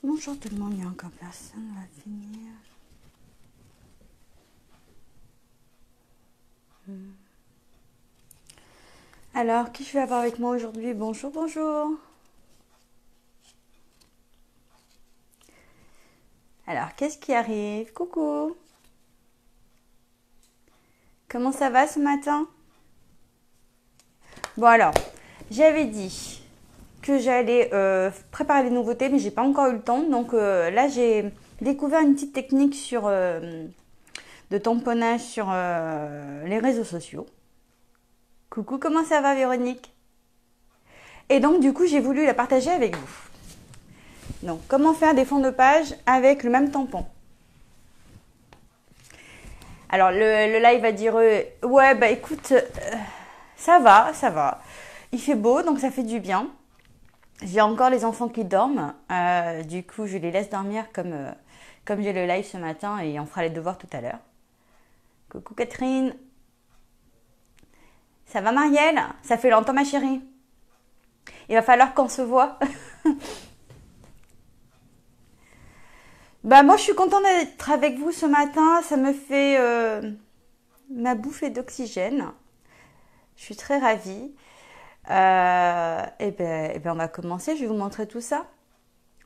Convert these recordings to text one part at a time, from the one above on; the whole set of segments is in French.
Bonjour tout le monde, il n'y a encore personne, on va finir. Alors, qui je vais avoir avec moi aujourd'hui? Bonjour, bonjour. Alors, qu'est-ce qui arrive? Coucou. Comment ça va ce matin? Bon alors, j'avais dit que j'allais préparer les nouveautés, mais j'ai pas encore eu le temps. Donc là, j'ai découvert une petite technique de tamponnage sur les réseaux sociaux. Coucou, comment ça va Véronique? Et donc du coup, j'ai voulu la partager avec vous. Donc, comment faire des fonds de page avec le même tampon? Alors, le live va dire ouais, bah écoute, ça va, ça va. Il fait beau, donc ça fait du bien. J'ai encore les enfants qui dorment. Du coup, je les laisse dormir comme j'ai le live ce matin et on fera les devoirs tout à l'heure. Coucou Catherine. Ça va Marielle? Ça fait longtemps ma chérie. Il va falloir qu'on se voit. Bah moi je suis contente d'être avec vous ce matin. Ça me fait ma bouffée d'oxygène. Je suis très ravie. Et ben on va commencer. Je vais vous montrer tout ça.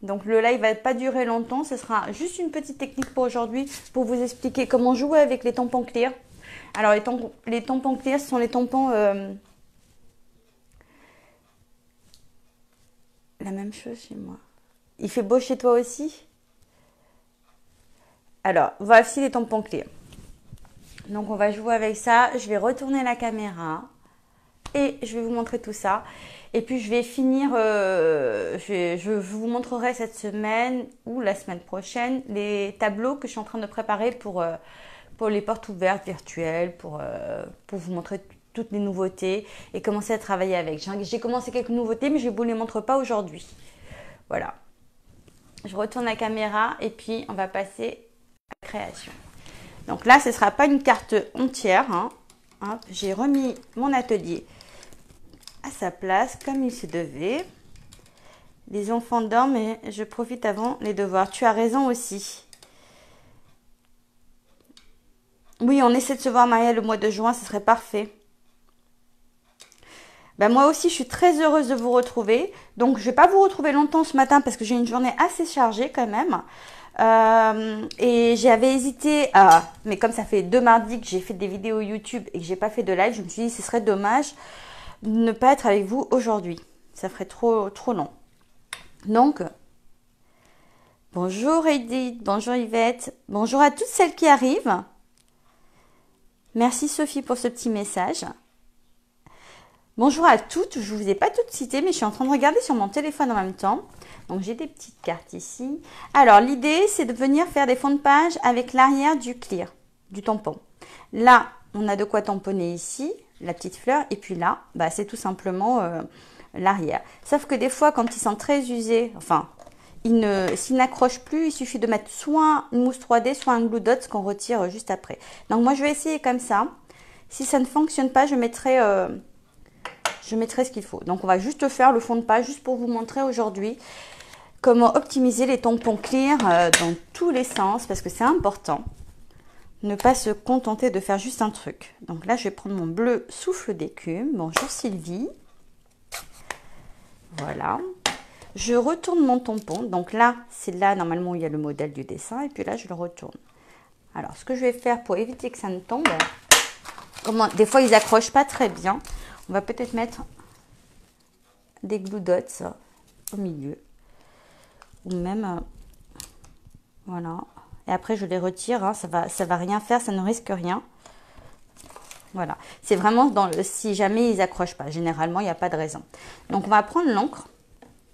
Donc le live va pas durer longtemps. Ce sera juste une petite technique pour aujourd'hui pour vous expliquer comment jouer avec les tampons clear. Alors les tampons clear, ce sont les tampons la même chose chez moi. Il fait beau chez toi aussi? Alors, voici les tampons clear. Donc, on va jouer avec ça. Je vais retourner la caméra et je vais vous montrer tout ça. Et puis, je vais finir, je vous montrerai cette semaine ou la semaine prochaine les tableaux que je suis en train de préparer pour les portes ouvertes virtuelles, pour vous montrer toutes les nouveautés et commencer à travailler avec. J'ai commencé quelques nouveautés, mais je ne vous les montre pas aujourd'hui. Voilà. Je retourne la caméra et puis on va passer création. Donc là, ce ne sera pas une carte entière. Hein. J'ai remis mon atelier à sa place comme il se devait. Les enfants dorment et je profite avant les devoirs. Tu as raison aussi. Oui, on essaie de se voir Maria le mois de juin, ce serait parfait. Ben moi aussi, je suis très heureuse de vous retrouver. Donc, je ne vais pas vous retrouver longtemps ce matin parce que j'ai une journée assez chargée quand même. Et j'avais hésité mais comme ça fait 2 mardis que j'ai fait des vidéos YouTube et que j'ai pas fait de live, je me suis dit ce serait dommage de ne pas être avec vous aujourd'hui. Ça ferait trop long. Donc, bonjour Edith, bonjour Yvette, bonjour à toutes celles qui arrivent. Merci Sophie pour ce petit message. Bonjour à toutes, je ne vous ai pas toutes citées, mais je suis en train de regarder sur mon téléphone en même temps. Donc, j'ai des petites cartes ici. Alors, l'idée, c'est de venir faire des fonds de page avec l'arrière du clear, du tampon. Là, on a de quoi tamponner ici, la petite fleur. Et puis là, bah, c'est tout simplement l'arrière. Sauf que des fois, quand ils sont très usés, enfin, s'ils n'accrochent plus, il suffit de mettre soit une mousse 3D, soit un glue dot qu'on retire juste après. Donc, moi, je vais essayer comme ça. Si ça ne fonctionne pas, je mettrai ce qu'il faut. Donc, on va juste faire le fond de page, juste pour vous montrer aujourd'hui comment optimiser les tampons clear dans tous les sens, parce que c'est important. Ne pas se contenter de faire juste un truc. Donc là, je vais prendre mon bleu souffle d'écume. Bonjour Sylvie. Voilà. Je retourne mon tampon. Donc là, c'est là, normalement, où il y a le modèle du dessin. Et puis là, je le retourne. Alors, ce que je vais faire pour éviter que ça ne tombe, des fois, ils accrochent pas très bien. On va peut-être mettre des glue dots au milieu. Ou même, voilà. Et après, je les retire. Hein, ça va rien faire, ça ne risque rien. Voilà. C'est vraiment si jamais ils accrochent pas. Généralement, il n'y a pas de raison. Donc, on va prendre l'encre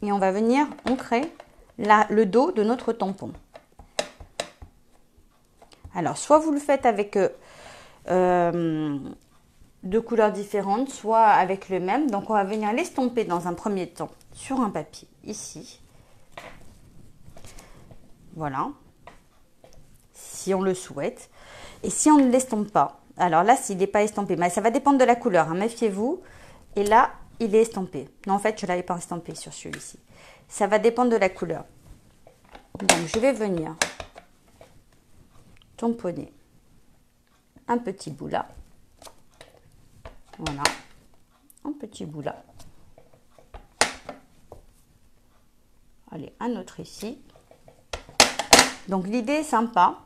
et on va venir ancrer le dos de notre tampon. Alors, soit vous le faites avec 2 couleurs différentes, soit avec le même. Donc, on va venir l'estomper dans un premier temps sur un papier, ici. Voilà. Si on le souhaite. Et si on ne l'estompe pas, alors là, s'il n'est pas estampé, mais ça va dépendre de la couleur, hein, méfiez-vous. Et là, il est estampé. Non, en fait, je ne l'avais pas estampé sur celui-ci. Ça va dépendre de la couleur. Donc, je vais venir tamponner un petit bout là. Voilà, un petit bout là. Allez, un autre ici. Donc, l'idée est sympa.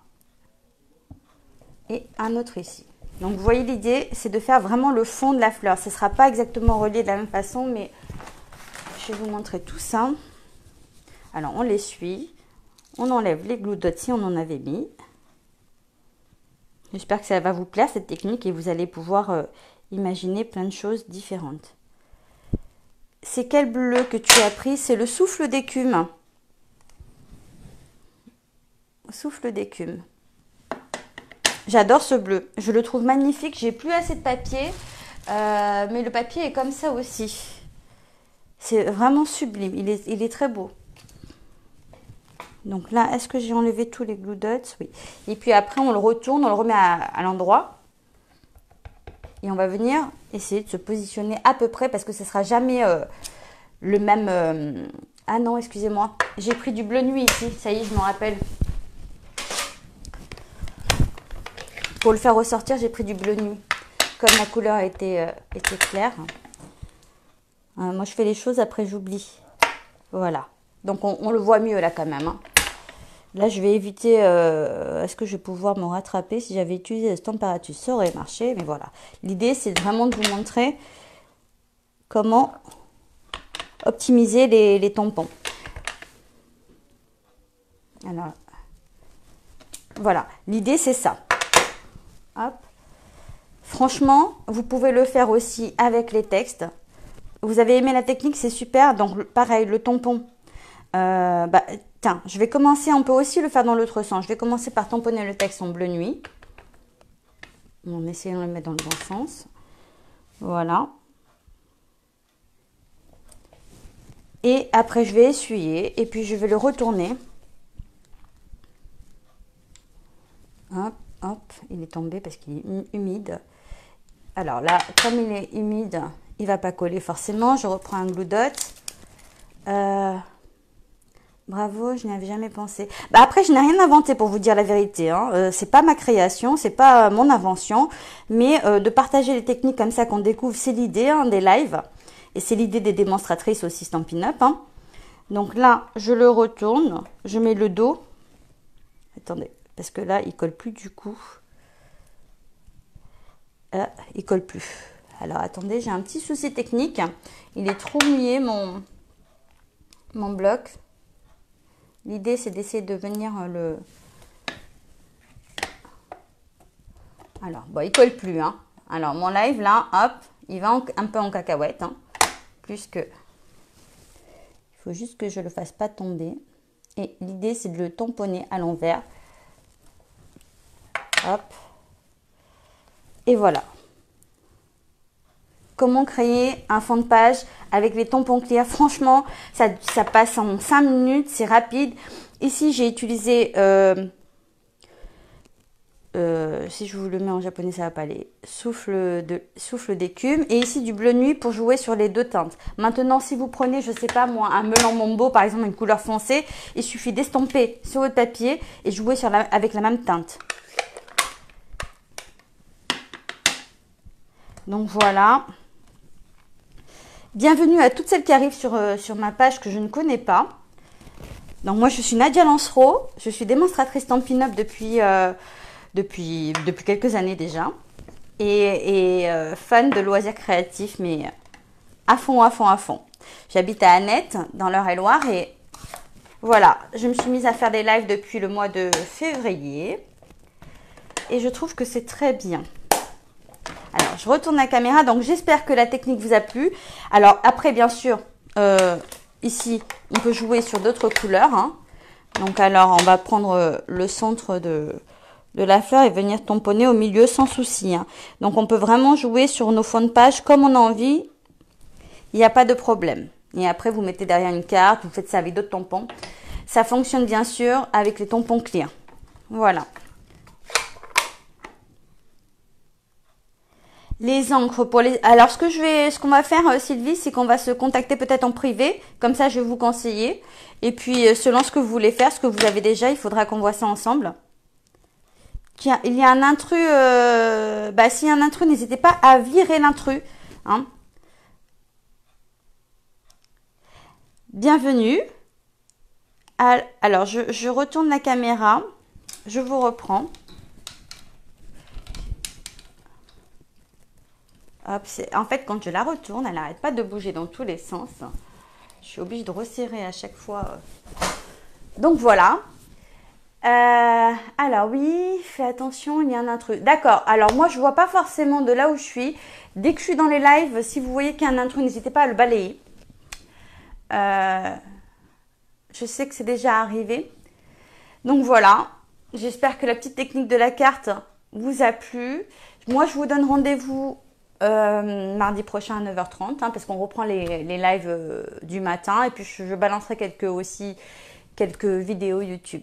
Et un autre ici. Donc, vous voyez, l'idée, c'est de faire vraiment le fond de la fleur. Ce ne sera pas exactement relié de la même façon, mais je vais vous montrer tout ça. Alors, on l'essuie. On enlève les glue dots si on en avait mis. J'espère que ça va vous plaire, cette technique, et vous allez pouvoir imaginer plein de choses différentes. C'est quel bleu que tu as pris? C'est le souffle d'écume. Souffle d'écume. J'adore ce bleu. Je le trouve magnifique. J'ai plus assez de papier, mais le papier est comme ça aussi. C'est vraiment sublime. Il est très beau. Donc là, est-ce que j'ai enlevé tous les glue dots? Oui. Et puis après, on le retourne, on le remet à l'endroit. Et on va venir essayer de se positionner à peu près, parce que ce ne sera jamais le même... Ah non, excusez-moi. J'ai pris du bleu nuit ici. Ça y est, je me rappelle. Pour le faire ressortir, j'ai pris du bleu nuit. Comme la couleur était claire. Moi, je fais les choses, après j'oublie. Voilà. Donc, on le voit mieux là quand même. Hein. Là, je vais éviter... Est-ce que je vais pouvoir me rattraper? Si j'avais utilisé cette température, ça aurait marché. Mais voilà. L'idée, c'est vraiment de vous montrer comment optimiser les tampons. Alors, voilà. L'idée, c'est ça. Hop. Franchement, vous pouvez le faire aussi avec les textes. Vous avez aimé la technique, c'est super. Donc, pareil, le tampon. Tiens, je vais commencer, on peut aussi le faire dans l'autre sens. Je vais commencer par tamponner le texte en bleu nuit. En essayant de le mettre dans le bon sens. Voilà. Et après, je vais essuyer et puis je vais le retourner. Hop, hop, il est tombé parce qu'il est humide. Alors là, comme il est humide, il ne va pas coller forcément. Je reprends un glue dot. Bravo, je n'y avais jamais pensé. Après, je n'ai rien inventé pour vous dire la vérité. Hein. C'est pas ma création, c'est pas mon invention. Mais de partager les techniques comme ça qu'on découvre, c'est l'idée des lives. Et c'est l'idée des démonstratrices aussi Stampin' Up. Hein. Donc là, je le retourne. Je mets le dos. Attendez, parce que là, il colle plus du coup. Il colle plus. Alors, attendez, j'ai un petit souci technique. Il est trop mouillé, mon bloc. L'idée, c'est d'essayer de venir le... Alors, bon, il colle plus. Hein. Alors, mon live, là, hop, il va un peu en cacahuète. Hein. Plus que... Il faut juste que je ne le fasse pas tomber. Et l'idée, c'est de le tamponner à l'envers. Hop. Et voilà. Comment créer un fond de page avec les tampons clear? Franchement, ça passe en 5 minutes, c'est rapide. Ici, j'ai utilisé, si je vous le mets en japonais, ça va pas aller, souffle d'écume. Et ici, du bleu nuit pour jouer sur les deux teintes. Maintenant, si vous prenez, je sais pas moi, un melon mambo, par exemple, une couleur foncée, il suffit d'estomper sur votre papier et jouer avec la même teinte. Donc voilà. Bienvenue à toutes celles qui arrivent sur ma page que je ne connais pas. Donc moi je suis Nadia Lancereau, je suis démonstratrice Stampin' Up depuis quelques années déjà. Et fan de loisirs créatifs, mais à fond, à fond, à fond. J'habite à Annette, dans l'Eure-et-Loire, et voilà, je me suis mise à faire des lives depuis le mois de février. Et je trouve que c'est très bien. Alors, je retourne la caméra. Donc, j'espère que la technique vous a plu. Alors, après, bien sûr, ici, on peut jouer sur d'autres couleurs. Hein. Donc, alors, on va prendre le centre de la fleur et venir tamponner au milieu sans souci. Hein. Donc, on peut vraiment jouer sur nos fonds de page comme on a envie. Il n'y a pas de problème. Et après, vous mettez derrière une carte. Vous faites ça avec d'autres tampons. Ça fonctionne, bien sûr, avec les tampons clear. Voilà. Les encres pour les. Alors ce qu'on va faire, Sylvie, c'est qu'on va se contacter peut-être en privé. Comme ça, je vais vous conseiller. Et puis, selon ce que vous voulez faire, ce que vous avez déjà, il faudra qu'on voit ça ensemble. Tiens, il y a un intrus. S'il y a un intrus, n'hésitez pas à virer l'intrus. Hein. Bienvenue. Alors, je retourne la caméra. Je vous reprends. Hop, en fait, quand je la retourne, elle n'arrête pas de bouger dans tous les sens. Je suis obligée de resserrer à chaque fois. Donc, voilà. Alors, oui, fais attention, il y a un intrus. D'accord. Alors, moi, je ne vois pas forcément de là où je suis. Dès que je suis dans les lives, si vous voyez qu'il y a un intrus, n'hésitez pas à le balayer. Je sais que c'est déjà arrivé. Donc, voilà. J'espère que la petite technique de la carte vous a plu. Moi, je vous donne rendez-vous mardi prochain à 9h30 parce qu'on reprend les lives du matin et puis je balancerai quelques vidéos YouTube.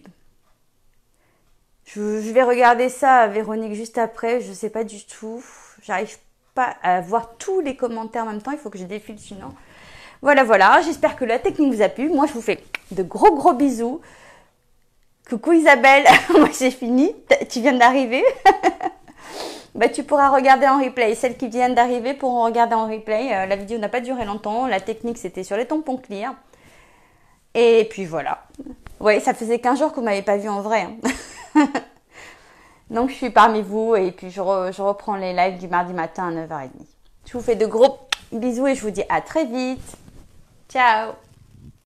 Je vais regarder ça, Véronique, juste après. Je sais pas du tout. J'arrive pas à voir tous les commentaires en même temps. Il faut que je défile sinon. Voilà. J'espère que la technique vous a plu. Moi, je vous fais de gros bisous. Coucou Isabelle. Moi, j'ai fini. Tu viens d'arriver. Tu pourras regarder en replay. Celles qui viennent d'arriver pourront regarder en replay. La vidéo n'a pas duré longtemps. La technique, c'était sur les tampons clear. Et puis voilà. Oui, ça faisait 15 jours que vous ne m'avez pas vu en vrai. Donc, je suis parmi vous. Et puis, je reprends les lives du mardi matin à 9h30. Je vous fais de gros bisous et je vous dis à très vite. Ciao.